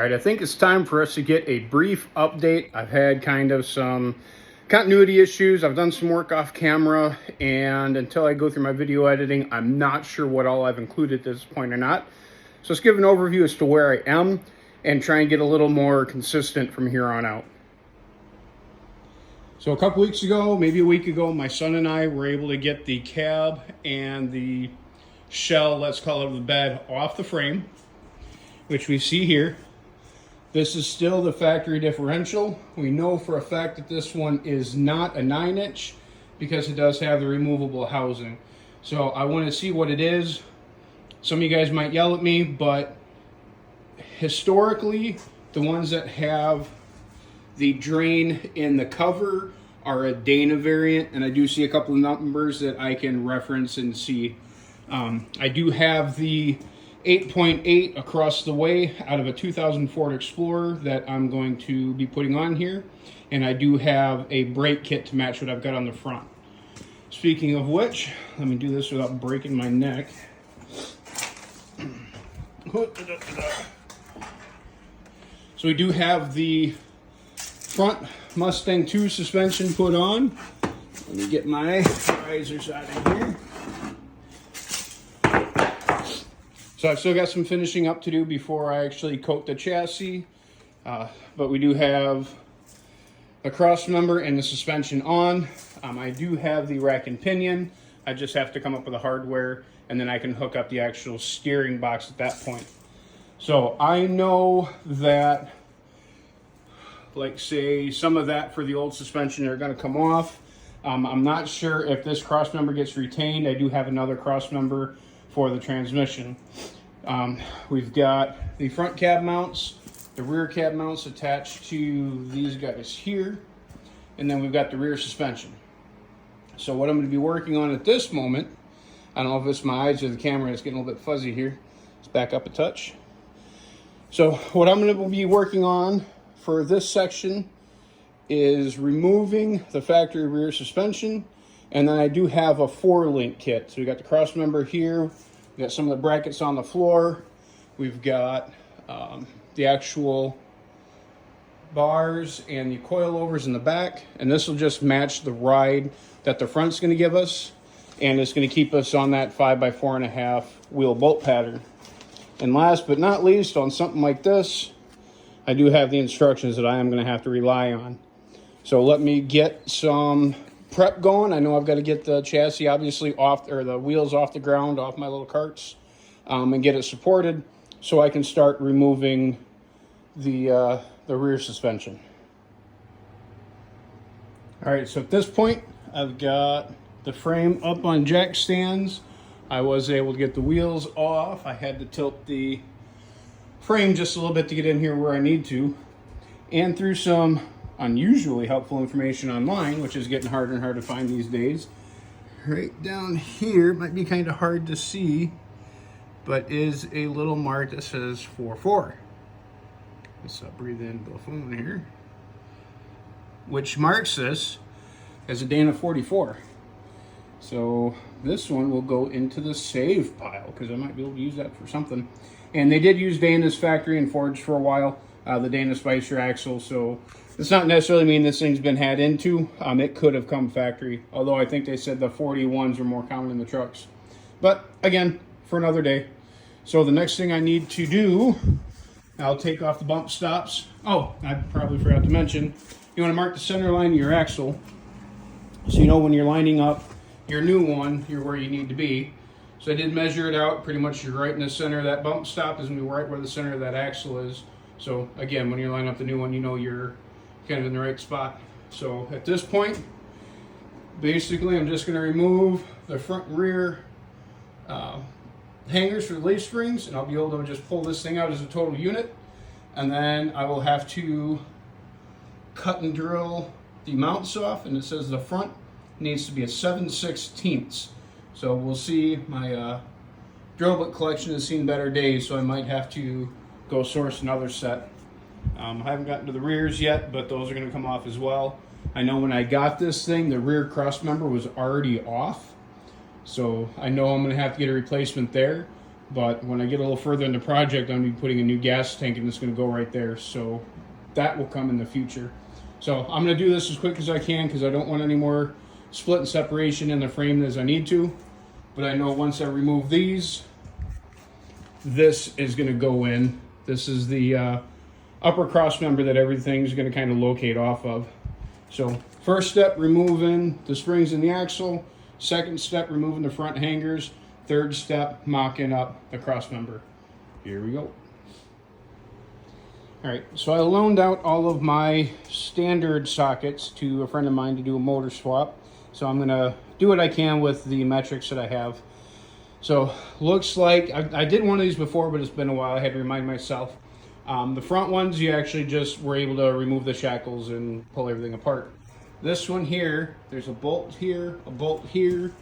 All right, I think it's time for us to get a brief update. I've had kind of some continuity issues. I've done some work off camera, and until I go through my video editing, I'm not sure what all I've included at this point or not. So let's give an overview as to where I am and try and get a little more consistent from here on out. So a couple weeks ago, maybe a week ago, my son and I were able to get the cab and the shell, let's call it the bed, off the frame, which we see here. This is still the factory differential. We know for a fact that this one is not a 9-inch because it does have the removable housing. So I want to see what it is. Some of you guys might yell at me, but historically, the ones that have the drain in the cover are a Dana variant, and I do see a couple of numbers that I can reference and see. I do have the 8.8 across the way out of a 2000 Ford Explorer that I'm going to be putting on here, and I do have a brake kit to match what I've got on the front. Speaking of which, let me do this without breaking my neck. So we do have the front Mustang 2 suspension put on. Let me get my risers out of here. So I've still got some finishing up to do before I actually coat the chassis, but we do have the cross member and the suspension on. I do have the rack and pinion. I just have to come up with the hardware, and then I can hook up the actual steering box at that point. So I know that, like say, some of that for the old suspension are going to come off. I'm not sure if this cross member gets retained. I do have another cross member for the transmission. We've got the front cab mounts, the rear cab mounts attached to these guys here, and then we've got the rear suspension. So what I'm going to be working on at this moment, I don't know if it's my eyes or the camera, it's getting a little bit fuzzy here. Let's back up a touch. So what I'm going to be working on for this section is removing the factory rear suspension, and then I do have a 4-link kit. So we got the cross member here, we got some of the brackets on the floor, we've got the actual bars and the coilovers in the back, and this will just match the ride that the front's going to give us, and it's going to keep us on that 5x4.5 wheel bolt pattern. And last but not least, on something like this, I do have the instructions that I am going to have to rely on. So let me get some prep going. I know I've got to get the chassis obviously off, or the wheels off the ground, off my little carts, and get it supported so I can start removing the rear suspension. All right, so at this point, I've got the frame up on jack stands. I was able to get the wheels off. I had to tilt the frame just a little bit to get in here where I need to, and through some unusually helpful information online, which is getting harder and harder to find these days. Right down here, might be kind of hard to see, but is a little mark that says 44. Let's breathe in the phone here, which marks this as a Dana 44. So this one will go into the save pile because I might be able to use that for something. And they did use Dana's factory and forged for a while, the Dana Spicer axle. So it's not necessarily mean this thing's been had into. It could have come factory, although I think they said the 41s are more common in the trucks. But again, for another day. So the next thing I need to do, I'll take off the bump stops. Oh, I probably forgot to mention, you want to mark the center line of your axle so you know when you're lining up your new one, you're where you need to be. So I did measure it out. Pretty much you're right in the center. That bump stop is going to be right where the center of that axle is. So again, when you're lining up the new one, you know you're kind of in the right spot. So at this point, basically I'm just going to remove the front and rear hangers for the leaf springs, and I'll be able to just pull this thing out as a total unit. And then I will have to cut and drill the mounts off, and it says the front needs to be a 7/16. So we'll see. My drill bit collection has seen better days, so I might have to go source another set. I haven't gotten to the rears yet, but those are going to come off as well. I know when I got this thing, the rear cross member was already off, so I know I'm going to have to get a replacement there. But when I get a little further in the project, I'm going to be putting a new gas tank, and it's going to go right there. So that will come in the future. So I'm going to do this as quick as I can because I don't want any more split and separation in the frame as I need to. But I know once I remove these, this is going to go in. This is the upper cross member that everything's going to kind of locate off of. So first step, removing the springs in the axle. Second step, removing the front hangers. Third step, mocking up the cross member. Here we go. All right, so I loaned out all of my standard sockets to a friend of mine to do a motor swap. So I'm gonna do what I can with the metrics that I have. So looks like, I did one of these before, but it's been a while. I had to remind myself. The front ones, you actually just were able to remove the shackles and pull everything apart. This one here, there's a bolt here, a bolt here.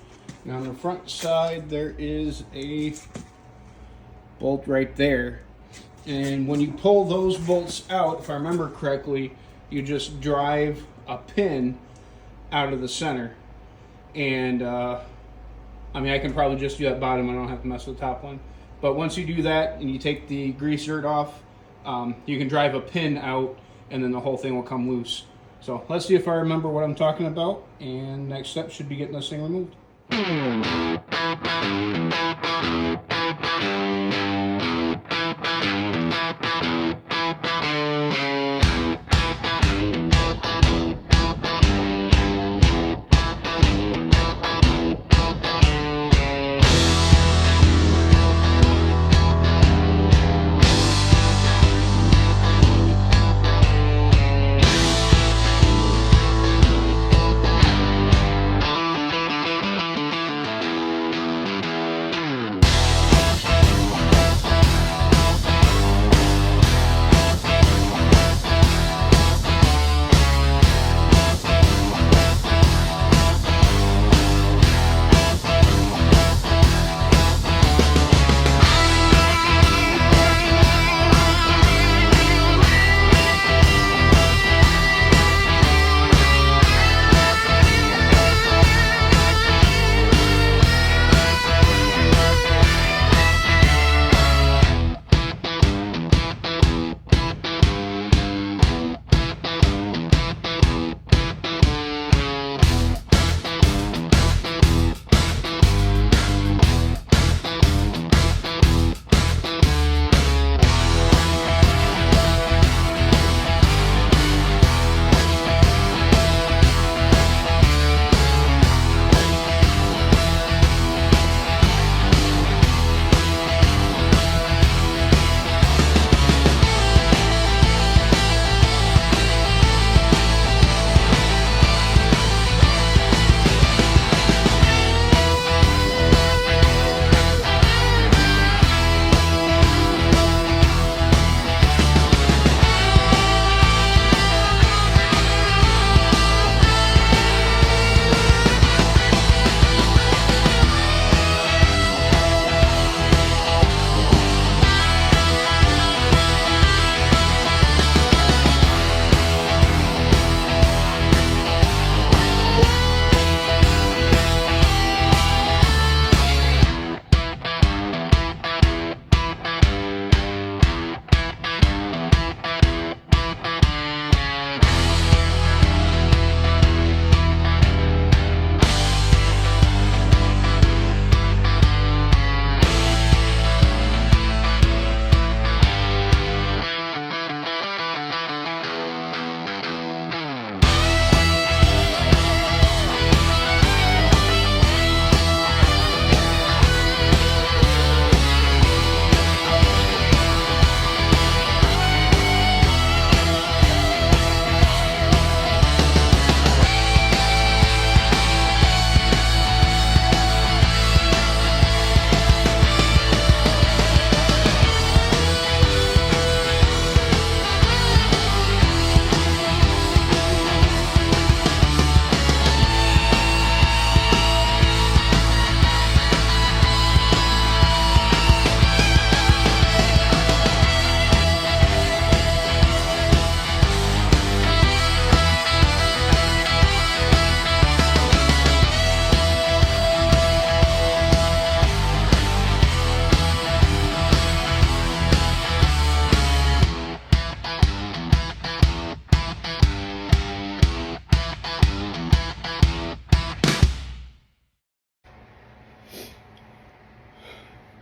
And on the front side, there is a bolt right there. And when you pull those bolts out, if I remember correctly, you just drive a pin out of the center. And I mean, I can probably just do that bottom. I don't have to mess with the top one. But once you do that and you take the grease zerk off, you can drive a pin out and then the whole thing will come loose. So let's see if I remember what I'm talking about. And next step should be getting this thing removed.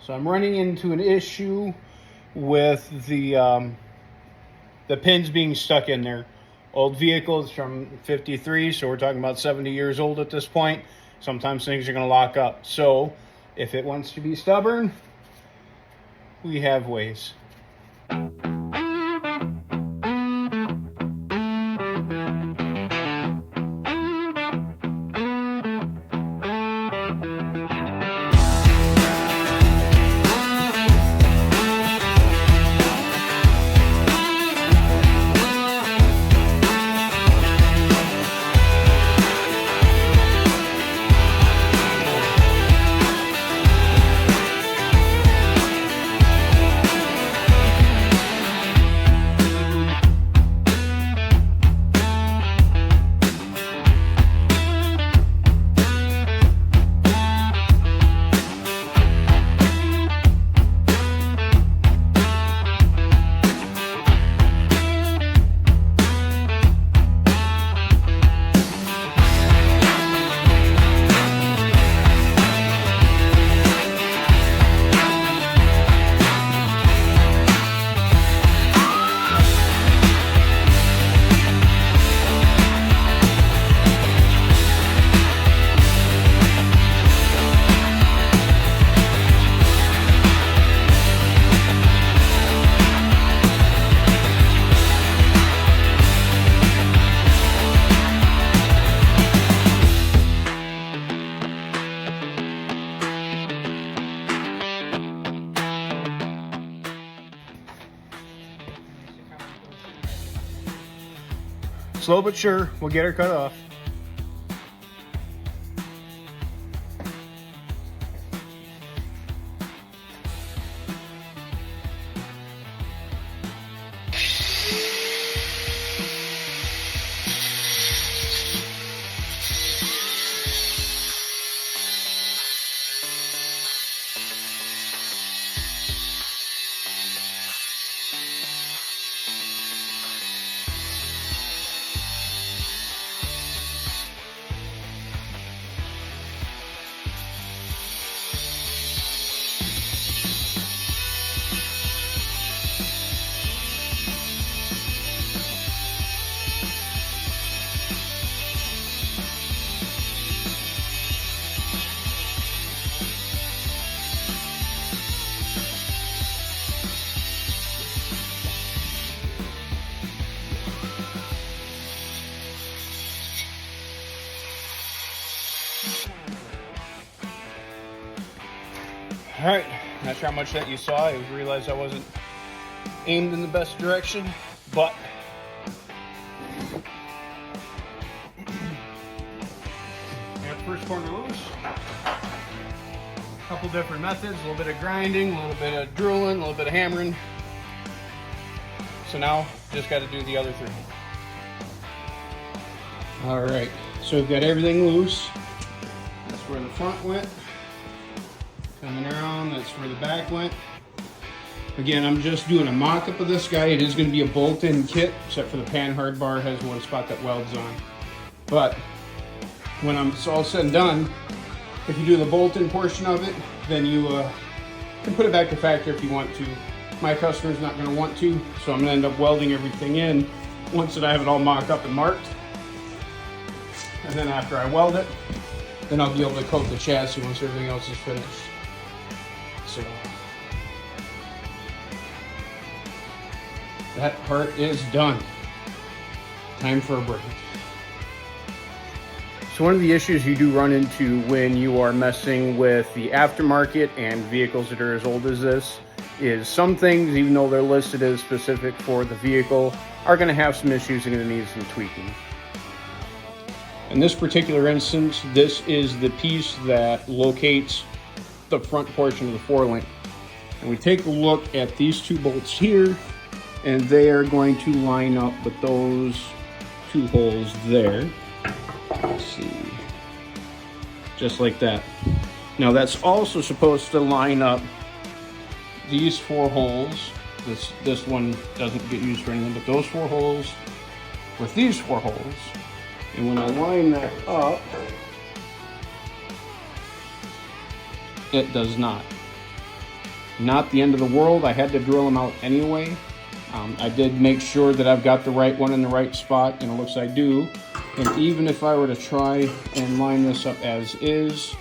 So I'm running into an issue with the pins being stuck in there. Old vehicles from 53, so we're talking about 70 years old at this point. Sometimes things are going to lock up. So if it wants to be stubborn, we have ways. Slow but sure, we'll get her cut off. All right, not sure how much that you saw. I realized I wasn't aimed in the best direction, but got the first corner loose. A couple different methods, a little bit of grinding, a little bit of drilling, a little bit of hammering. So now just got to do the other three. All right, so we've got everything loose. That's where the front went. Coming around, that's where the back went. Again, I'm just doing a mock-up of this guy. It is going to be a bolt-in kit, except for the pan hard bar has one spot that welds on. But when it's all said and done, if you do the bolt-in portion of it, then you can put it back to factory if you want to. My customer's not going to want to, so I'm going to end up welding everything in once that I have it all mocked up and marked. And then after I weld it, then I'll be able to coat the chassis once everything else is finished. So that part is done. Time for a break. So one of the issues you do run into when you are messing with the aftermarket and vehicles that are as old as this is some things, even though they're listed as specific for the vehicle, are going to have some issues and going to need some tweaking. In this particular instance, this is the piece that locates the front portion of the forelink. And we take a look at these two bolts here, and they are going to line up with those two holes there. Let's see. Just like that. Now that's also supposed to line up these four holes. This one doesn't get used for anything, but those four holes with these four holes. And when I line that up, it does not. not the end of the world. I had to drill them out anyway. I did make sure that I've got the right one in the right spot, and it looks I do. And even if I were to try and line this up as is,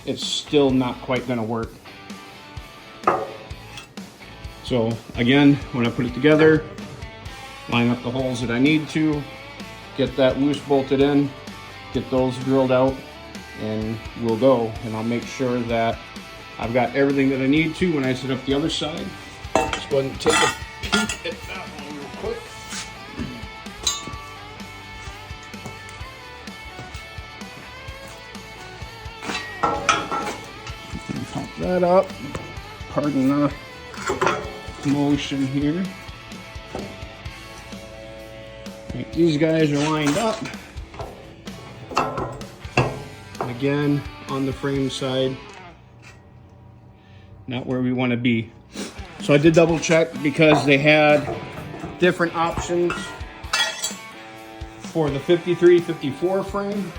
it's still not quite gonna work. So again, when I put it together, line up the holes that I need to, get that loose bolted in, get those drilled out, and we'll go. And I'll make sure that I've got everything that I need to when I set up the other side. Let's go ahead and take a peek at that one real quick. Pop that up. Pardon the motion here. Right, these guys are lined up. And again, on the frame side, not where we want to be. So I did double check because they had different options for the 53, 54 frame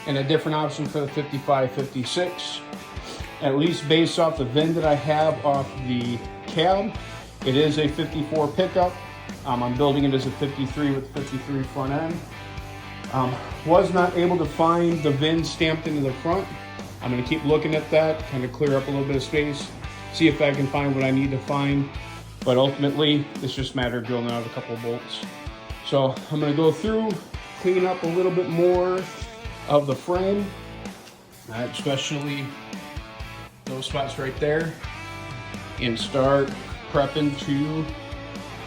and a different option for the 55, 56. At least based off the VIN that I have off the cab, it is a 54 pickup. I'm building it as a 53 with 53 front end. Was not able to find the VIN stamped into the front. I'm gonna keep looking at that, kind of clear up a little bit of space, see if I can find what I need to find. But ultimately, it's just a matter of drilling out a couple of bolts. So I'm gonna go through, clean up a little bit more of the frame, especially those spots right there, and start prepping to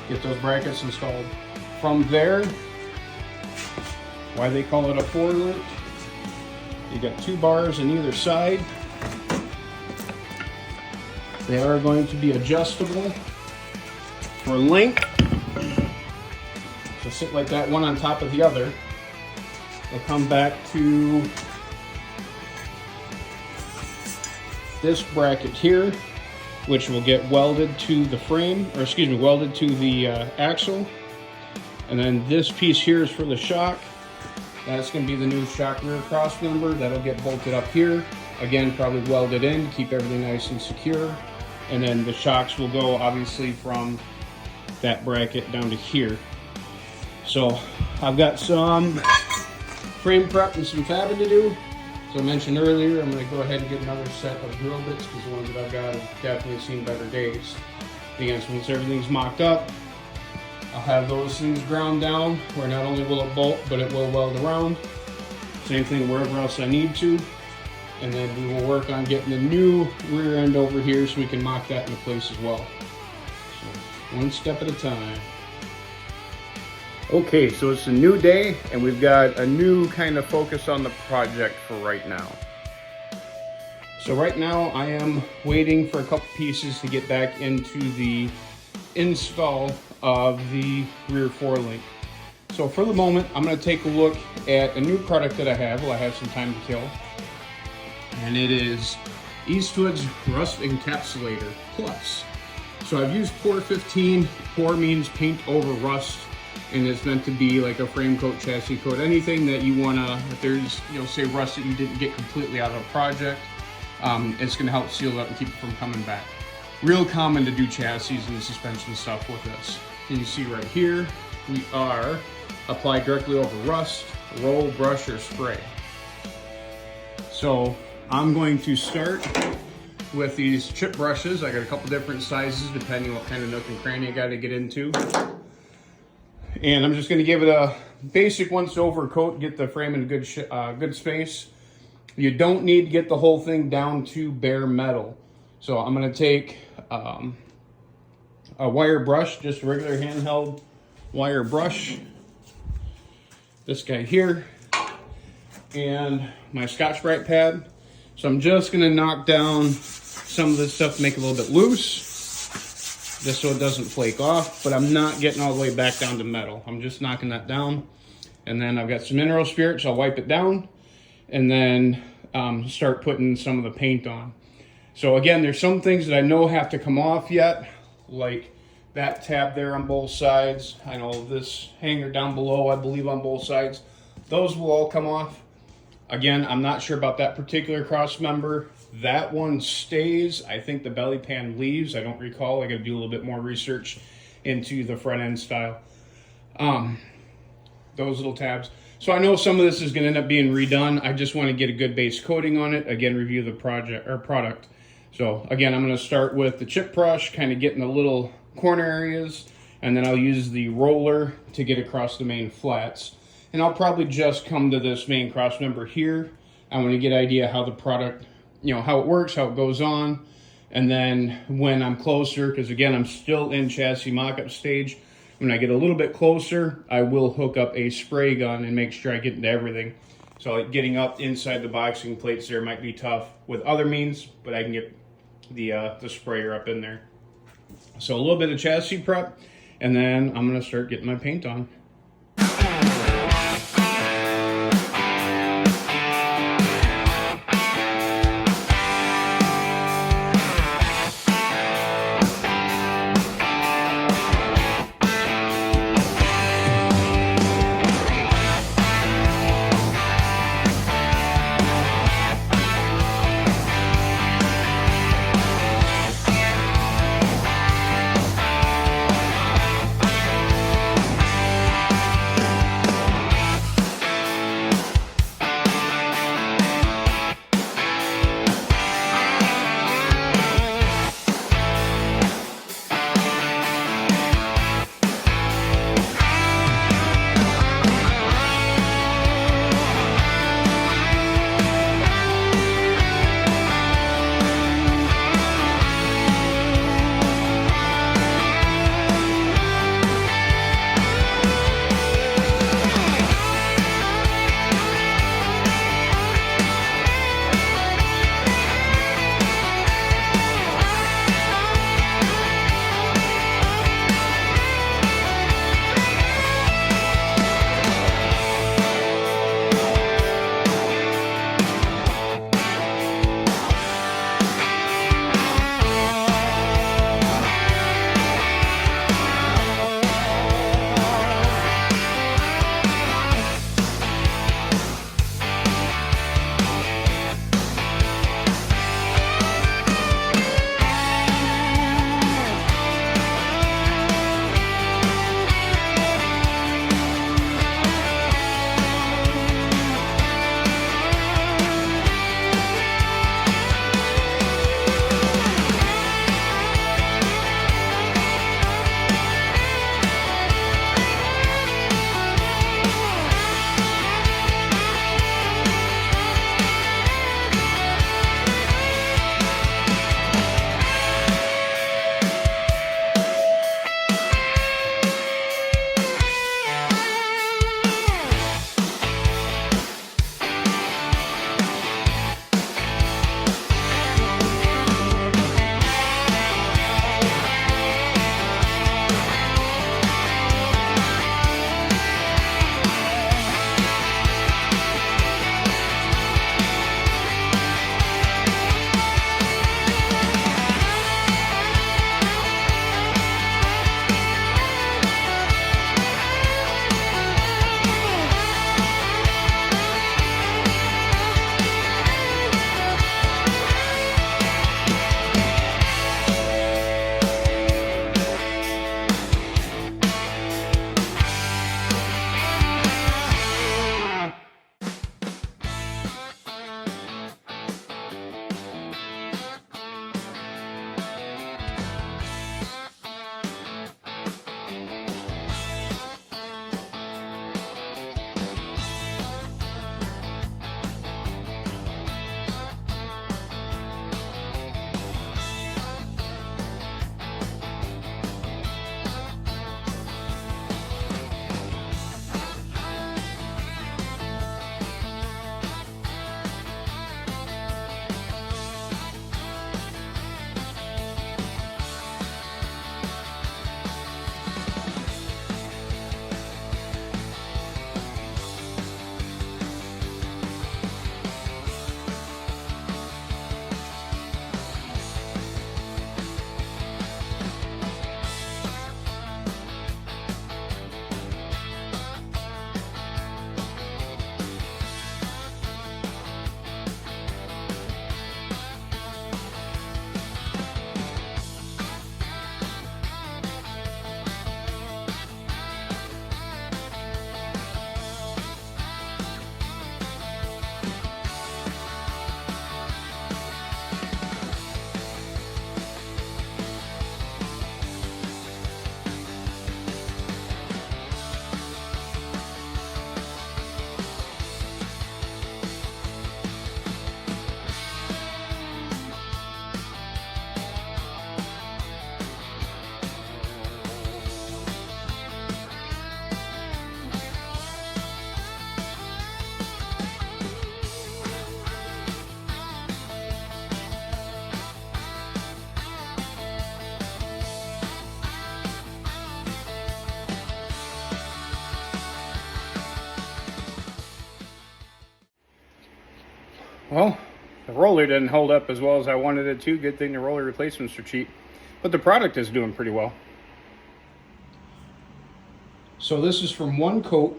get those brackets installed. From there, why they call it a 4-link, you got 2 bars on either side. They are going to be adjustable for length. So sit like that, one on top of the other. They'll come back to this bracket here, which will get welded to the frame, or excuse me, welded to the axle. And then this piece here is for the shock. That's going to be the new shock rear cross member. That'll get bolted up here. Again, probably welded in to keep everything nice and secure. And then the shocks will go obviously from that bracket down to here. So I've got some frame prep and some fabbing to do. So I mentioned earlier, I'm going to go ahead and get another set of drill bits because the ones that I've got have definitely seen better days. Again, so once everything's mocked up, I'll have those things ground down where not only will it bolt, but it will weld around. Same thing wherever else I need to. And then we will work on getting the new rear end over here so we can mock that into place as well. So one step at a time. Okay, so it's a new day and we've got a new kind of focus on the project for right now. So right now I am waiting for a couple pieces to get back into the install of the rear 4-link. So for the moment, I'm going to take a look at a new product that I have. Well, I have some time to kill. And it is Eastwood's Rust Encapsulator Plus. So I've used Pour 15. Pour means paint over rust, and it's meant to be like a frame coat, chassis coat, anything that you want to, if there's, say rust that you didn't get completely out of a project, it's going to help seal it up and keep it from coming back. Real common to do chassis and suspension stuff with this. You can see right here, we are applied directly over rust, roll, brush, or spray. So I'm going to start with these chip brushes. I got a couple different sizes depending on what kind of nook and cranny I got to get into. And I'm just going to give it a basic once over coat, get the frame in good space. You don't need to get the whole thing down to bare metal. So I'm going to take a wire brush, just a regular handheld wire brush, this guy here, and my Scotch-Brite pad. So I'm just going to knock down some of this stuff to make it a little bit loose, just so it doesn't flake off, but I'm not getting all the way back down to metal. I'm just knocking that down. And then I've got some mineral spirits. I'll wipe it down and then start putting some of the paint on. So again, there's some things that I know have to come off yet, like that tab there on both sides. I know this hanger down below, I believe on both sides. Those will all come off. Again, I'm not sure about that particular cross member. that one stays. I think the belly pan leaves. I don't recall. I got to do a little bit more research into the front end style. Those little tabs. So I know some of this is going to end up being redone. I just want to get a good base coating on it. Again, review the product. So again, I'm going to start with the chip brush, kind of getting the little corner areas, and then I'll use the roller to get across the main flats. And I'll probably just come to this main cross member here. I want to get an idea how the product, how it works, how it goes on. And then when I'm closer, because again, I'm still in chassis mock-up stage, when I get a little bit closer, I will hook up a spray gun and make sure I get into everything. So like getting up inside the boxing plates there might be tough with other means, but I can get the sprayer up in there. So a little bit of chassis prep, and then I'm going to start getting my paint on. Well, the roller didn't hold up as well as I wanted it to. Good thing the roller replacements are cheap. But the product is doing pretty well. So this is from one coat,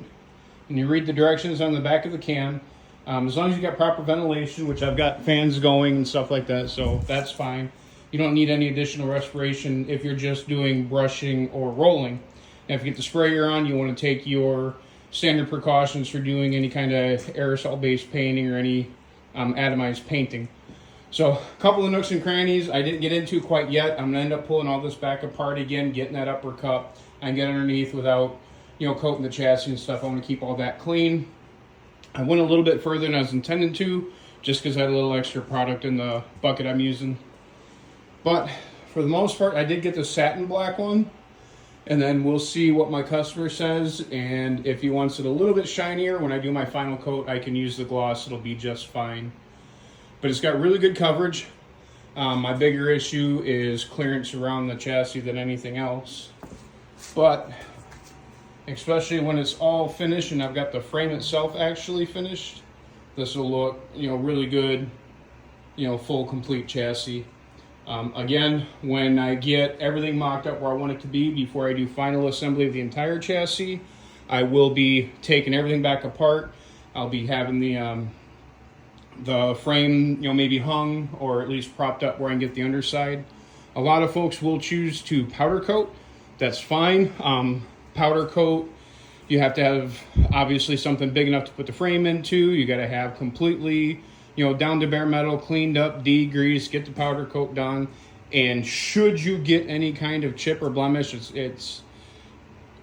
and you read the directions on the back of the can. As long as you got proper ventilation, which I've got fans going and stuff like that, so that's fine. You don't need any additional respiration if you're just doing brushing or rolling. Now, if you get the sprayer on, you want to take your standard precautions for doing any kind of aerosol-based painting or any atomized painting. So a couple of nooks and crannies I didn't get into quite yet. I'm going to end up pulling all this back apart again, getting that upper cup, and get underneath without, coating the chassis and stuff. I want to keep all that clean. I went a little bit further than I was intending to, just because I had a little extra product in the bucket I'm using. But for the most part, I did get the satin black one, and then we'll see what my customer says, and if he wants it a little bit shinier, when I do my final coat, I can use the gloss. It'll be just fine. But it's got really good coverage. My bigger issue is clearance around the chassis than anything else. But especially when it's all finished and I've got the frame itself actually finished, this will look, really good, full complete chassis. Again, when I get everything mocked up where I want it to be before I do final assembly of the entire chassis, I will be taking everything back apart. I'll be having the frame, maybe hung or at least propped up where I can get the underside. A lot of folks will choose to powder coat. That's fine. Powder coat, you have to have obviously something big enough to put the frame into. You got to have completely, down to bare metal, cleaned up, degreased, get the powder coat done. And should you get any kind of chip or blemish, it's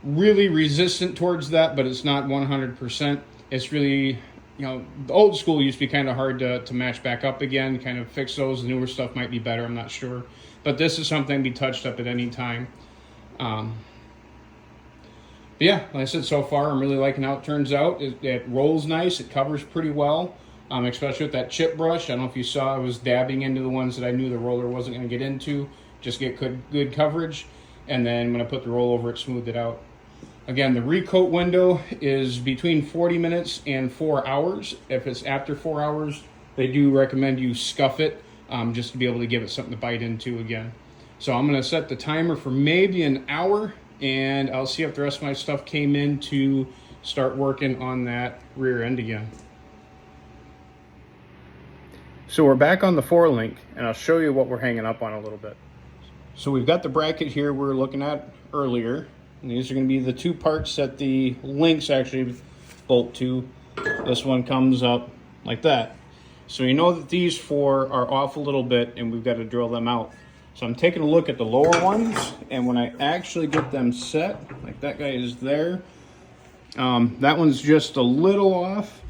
really resistant towards that, but it's not 100%. It's really, the old school used to be kind of hard to match back up again, kind of fix those. The newer stuff might be better, I'm not sure. But this is something to be touched up at any time. But yeah, like I said, so far I'm really liking how it turns out. It rolls nice, it covers pretty well, especially with that chip brush. I don't know if you saw, I was dabbing into the ones that I knew the roller wasn't going to get into, just get good coverage. And then when I put the roll over it, smoothed it out. Again, the recoat window is between 40 minutes and 4 hours. If it's after 4 hours, they do recommend you scuff it just to be able to give it something to bite into again. So I'm going to set the timer for maybe an hour, and I'll see if the rest of my stuff came in to start working on that rear end again. So we're back on the 4-link, and I'll show you what we're hanging up on a little bit. So we've got the bracket here we were looking at earlier. And these are going to be the two parts that the links actually bolt to. This one comes up like that. So you know that these four are off a little bit and we've got to drill them out. So I'm taking a look at the lower ones, and when I actually get them set, like that guy is there, that one's just a little off,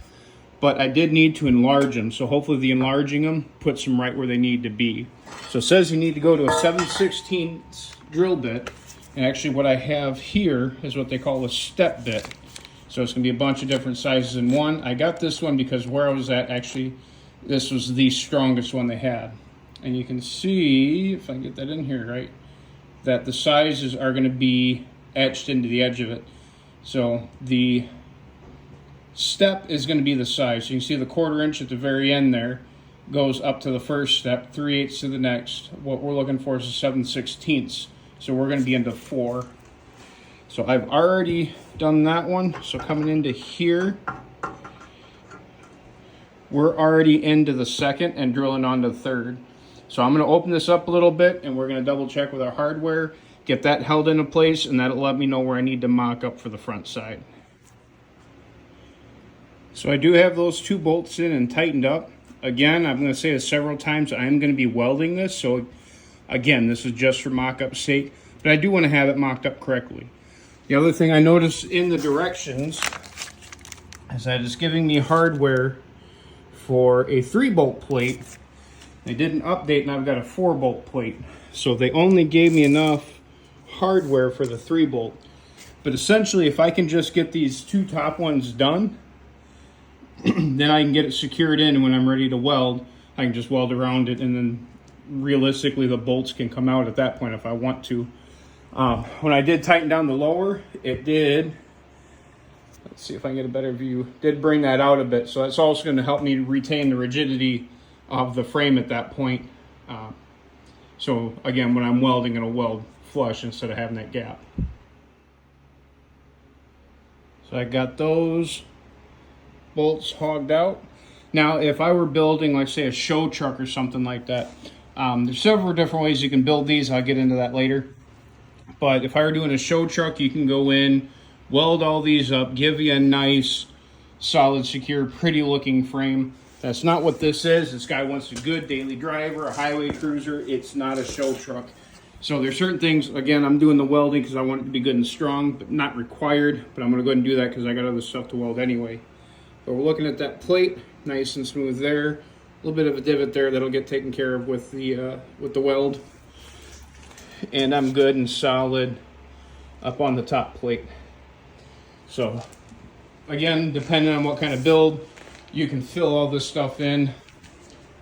but I did need to enlarge them. So hopefully the enlarging them puts them right where they need to be. So it says you need to go to a 7/16 drill bit. And actually what I have here is what they call a step bit. So it's going to be a bunch of different sizes in one. I got this one because where I was at, actually, this was the strongest one they had. And you can see, if I can get that in here right, that the sizes are going to be etched into the edge of it. So the step is going to be the size. So you can see the 1/4 inch at the very end there goes up to the first step, 3/8 to the next. What we're looking for is a 7/16. So we're going to be into 4. So I've already done that one. So coming into here, we're already into the second and drilling on the third. So I'm going to open this up a little bit, and we're going to double check with our hardware, get that held into place, and that'll let me know where I need to mock up for the front side. So I do have those 2 bolts in and tightened up. Again, I'm going to say this several times, I am going to be welding this. So again, this is just for mock-up's sake, but I do want to have it mocked up correctly. The other thing I noticed in the directions is that it's giving me hardware for a 3-bolt plate. They didn't update, and I've got a 4-bolt plate. So they only gave me enough hardware for the 3-bolt. But essentially, if I can just get these 2 top ones done, then I can get it secured in, and when I'm ready to weld, I can just weld around it, and then realistically the bolts can come out at that point if I want to. When I did tighten down the lower, it did Let's see if I can get a better view. Did bring that out a bit, so that's also going to help me retain the rigidity of the frame at that point. So again, when I'm welding, it'll weld flush instead of having that gap. So I got those bolts hogged out. Now, if I were building, like say, a show truck or something like that, there's several different ways you can build these. I'll get into that later. But if I were doing a show truck, you can go in, weld all these up, give you a nice, solid, secure, pretty looking frame. That's not what this is. This guy wants a good daily driver, a highway cruiser. It's not a show truck. So there's certain things, again, I'm doing the welding because I want it to be good and strong, but not required. But I'm gonna go ahead and do that because I got other stuff to weld anyway. But we're looking at that plate, nice and smooth there. A little bit of a divot there that'll get taken care of with the weld. And I'm good and solid up on the top plate. So again, depending on what kind of build, you can fill all this stuff in.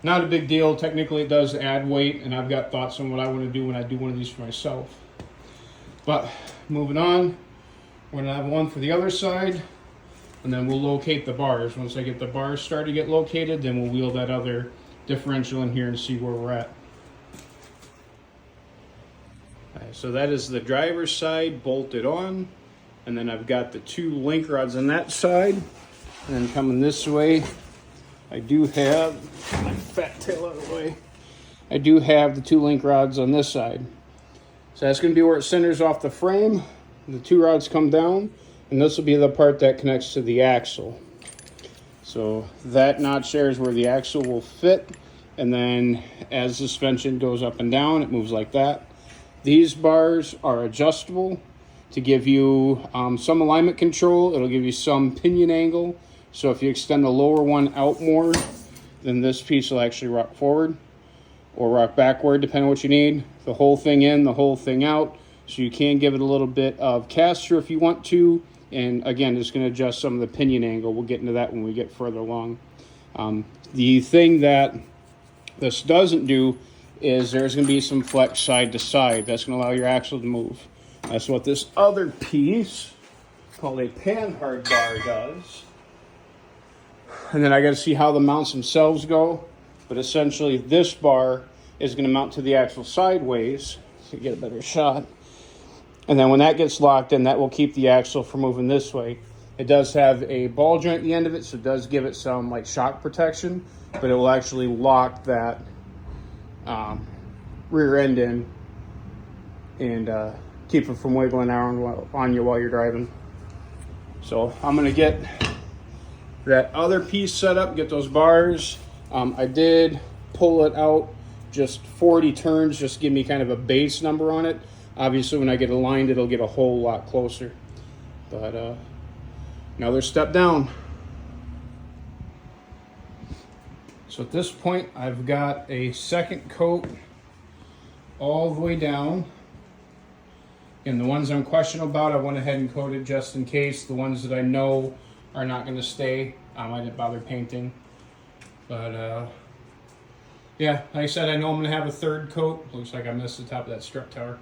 Not a big deal. Technically, it does add weight, and I've got thoughts on what I want to do when I do one of these for myself. But moving on, we're gonna have one for the other side, and then we'll locate the bars. Once I get the bars started to get located, then we'll wheel that other differential in here and see where we're at. All right, so that is the driver's side bolted on, and then I've got the 2 link rods on that side, and then coming this way, I do have my fat tail out of the way. I do have the 2 link rods on this side. So that's going to be where it centers off the frame. The 2 rods come down, and this will be the part that connects to the axle. So that notch there is where the axle will fit, and then as the suspension goes up and down, it moves like that. These bars are adjustable to give you some alignment control. It'll give you some pinion angle. So if you extend the lower one out more, then this piece will actually rock forward or rock backward, depending on what you need. The whole thing in, the whole thing out. So you can give it a little bit of caster if you want to. And again, it's going to adjust some of the pinion angle. We'll get into that when we get further along. The thing that this doesn't do is there's going to be some flex side to side. That's going to allow your axle to move. That's what this other piece, called a panhard bar, does. And then I got to see how the mounts themselves go. But essentially, this bar is going to mount to the axle sideways to get a better shot. And then when that gets locked in, that will keep the axle from moving this way. It does have a ball joint at the end of it, so it does give it some like shock protection, but it will actually lock that rear end in and keep it from wiggling around on you while you're driving. So I'm going to get that other piece set up, get those bars. I did pull it out just 40 turns, just give me kind of a base number on it. Obviously, when I get aligned, it'll get a whole lot closer. But another step down. So at this point, I've got a second coat all the way down. And the ones I'm questionable about, I went ahead and coated just in case. The ones that I know are not going to stay, I didn't bother painting. But yeah, like I said, I know I'm going to have a third coat. Looks like I missed the top of that strut tower.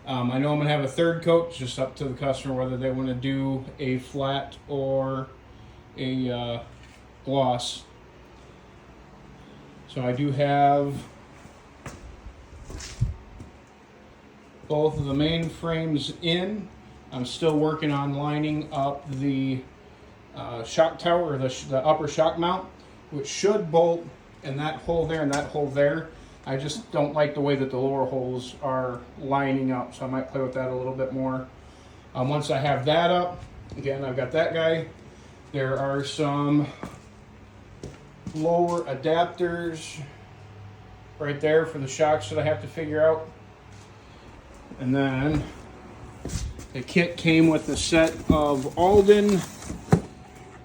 I know I'm going to have a third coat, just up to the customer whether they want to do a flat or a gloss. So I do have both of the main frames in. I'm still working on lining up the shock tower, or the upper shock mount, which should bolt in that hole there and that hole there. I just don't like the way that the lower holes are lining up, so I might play with that a little bit more. Once I have that up, again, I've got that guy. There are some lower adapters right there for the shocks that I have to figure out. And then the kit came with a set of Alden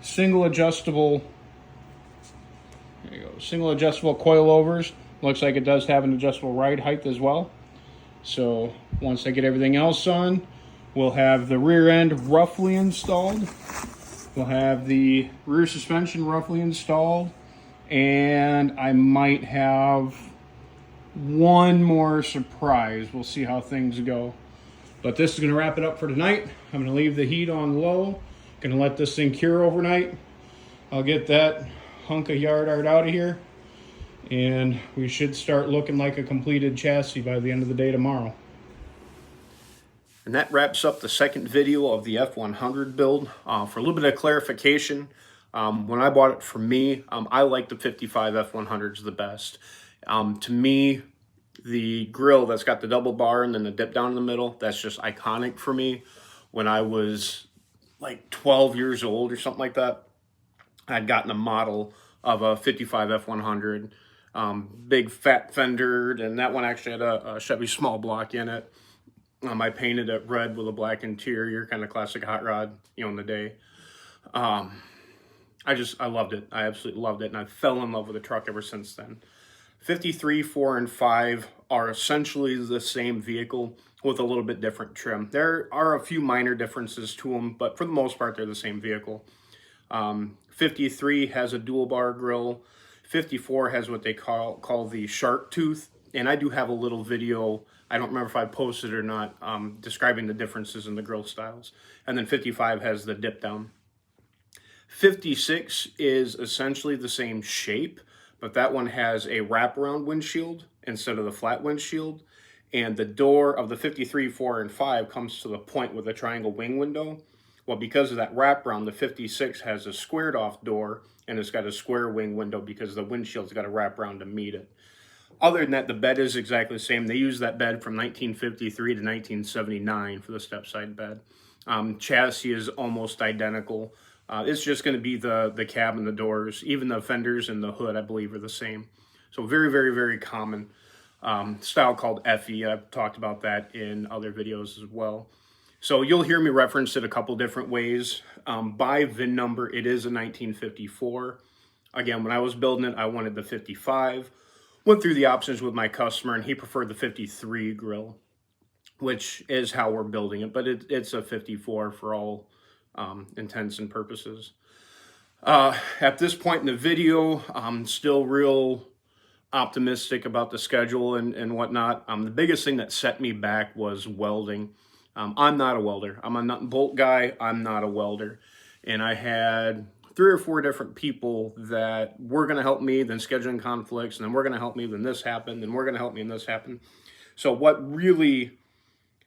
single adjustable coilovers. Looks like it does have an adjustable ride height as well. So once I get everything else on, we'll have the rear end roughly installed. We'll have the rear suspension roughly installed. And I might have one more surprise. We'll see how things go. But this is going to wrap it up for tonight. I'm going to leave the heat on low. Gonna let this thing cure overnight. I'll get that hunk of yard art out of here, and we should start looking like a completed chassis by the end of the day tomorrow. And that wraps up the second video of the F100 build. For a little bit of clarification, when I bought it for me, I like the 55 F100s the best. To me, the grill that's got the double bar and then the dip down in the middle, that's just iconic for me. When I was like 12 years old or something like that, I'd gotten a model of a 55 F100, big fat fender, and that one actually had a Chevy small block in it. I painted it red with a black interior, kind of classic hot rod, in the day. I loved it. I absolutely loved it, and I fell in love with the truck ever since then. 53, 4, and 5 are essentially the same vehicle with a little bit different trim. There are a few minor differences to them, but for the most part, they're the same vehicle. 53 has a dual bar grill. 54 has what they call the shark tooth, and I do have a little video, I don't remember if I posted it or not, describing the differences in the grill styles. And then 55 has the dip down. 56 is essentially the same shape, but that one has a wraparound windshield instead of the flat windshield. And the door of the 53, 4, and 5 comes to the point with a triangle wing window. Well, because of that wraparound, the 56 has a squared off door, and it's got a square wing window because the windshield's got a wraparound to meet it. Other than that, the bed is exactly the same. They use that bed from 1953 to 1979 for the step side bed. Chassis is almost identical. It's just going to be the cab and the doors. Even the fenders and the hood, I believe, are the same. So very, very, very common style called FE. I've talked about that in other videos as well. So you'll hear me reference it a couple different ways. By VIN number, it is a 1954. Again, when I was building it, I wanted the 55. Went through the options with my customer, and he preferred the 53 grill, which is how we're building it. But it's a 54 for all intents and purposes. At this point in the video, I'm still real optimistic about the schedule and whatnot. The biggest thing that set me back was welding. I'm not a welder. I'm a nut and bolt guy. I'm not a welder. And I had 3 or 4 different people that were going to help me, then scheduling conflicts, and then we're going to help me, then this happened, then we're going to help me, and this happened. So what really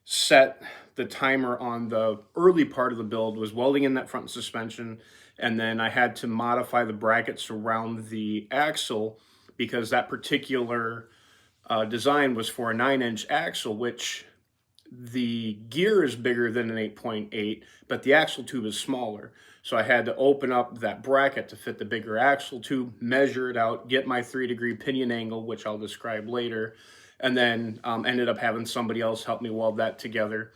set the timer on the early part of the build was welding in that front suspension, and then I had to modify the brackets around the axle because that particular design was for a 9-inch axle, which the gear is bigger than an 8.8, but the axle tube is smaller. So I had to open up that bracket to fit the bigger axle tube, measure it out, get my 3-degree pinion angle, which I'll describe later, and then ended up having somebody else help me weld that together.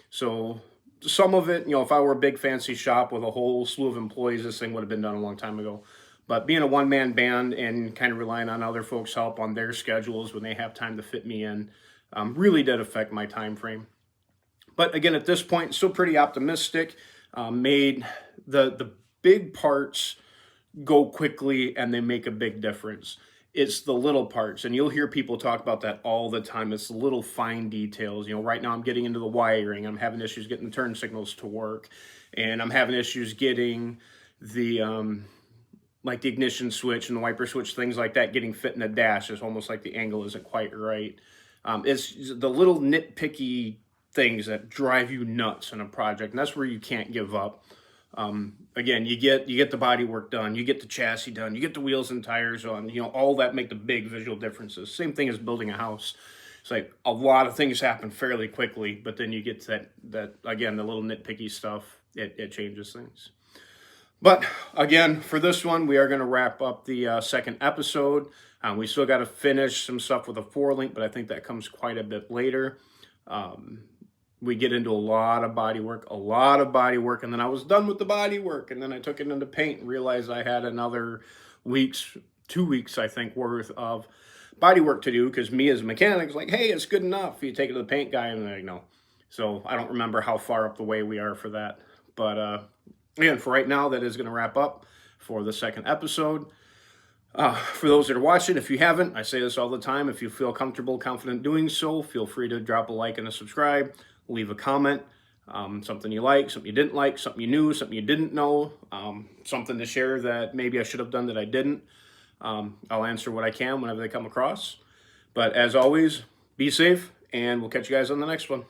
So some of it, if I were a big fancy shop with a whole slew of employees, this thing would have been done a long time ago. But being a one-man band and kind of relying on other folks' help on their schedules when they have time to fit me in, really did affect my time frame. But again, at this point, still pretty optimistic. Made the big parts go quickly, and they make a big difference. It's the little parts, and you'll hear people talk about that all the time. It's the little fine details. Right now I'm getting into the wiring. I'm having issues getting the turn signals to work, and I'm having issues getting the like the ignition switch and the wiper switch, things like that, getting fit in the dash. It's almost like the angle isn't quite right. It's the little nitpicky things that drive you nuts in a project, and that's where you can't give up. Again, you get the body work done, you get the chassis done, you get the wheels and tires on, all that make the big visual differences. Same thing as building a house. It's like a lot of things happen fairly quickly, but then you get to that again, the little nitpicky stuff, it changes things. But again, for this one, we are going to wrap up the second episode. We still got to finish some stuff with a 4-link, but I think that comes quite a bit later. We get into a lot of body work, and then I was done with the body work, and then I took it into paint and realized I had another 2 weeks, I think, worth of body work to do, because me as a mechanic is like, hey, it's good enough. You take it to the paint guy, and they're like, no. So I don't remember how far up the way we are for that. But again, for right now, that is going to wrap up for the second episode. For those that are watching, if you haven't, I say this all the time, if you feel comfortable, confident doing so, feel free to drop a like and a subscribe, leave a comment. Something you like, something you didn't like, something you knew, something you didn't know, something to share that maybe I should have done that I didn't. I'll answer what I can whenever they come across. But as always, be safe, and we'll catch you guys on the next one.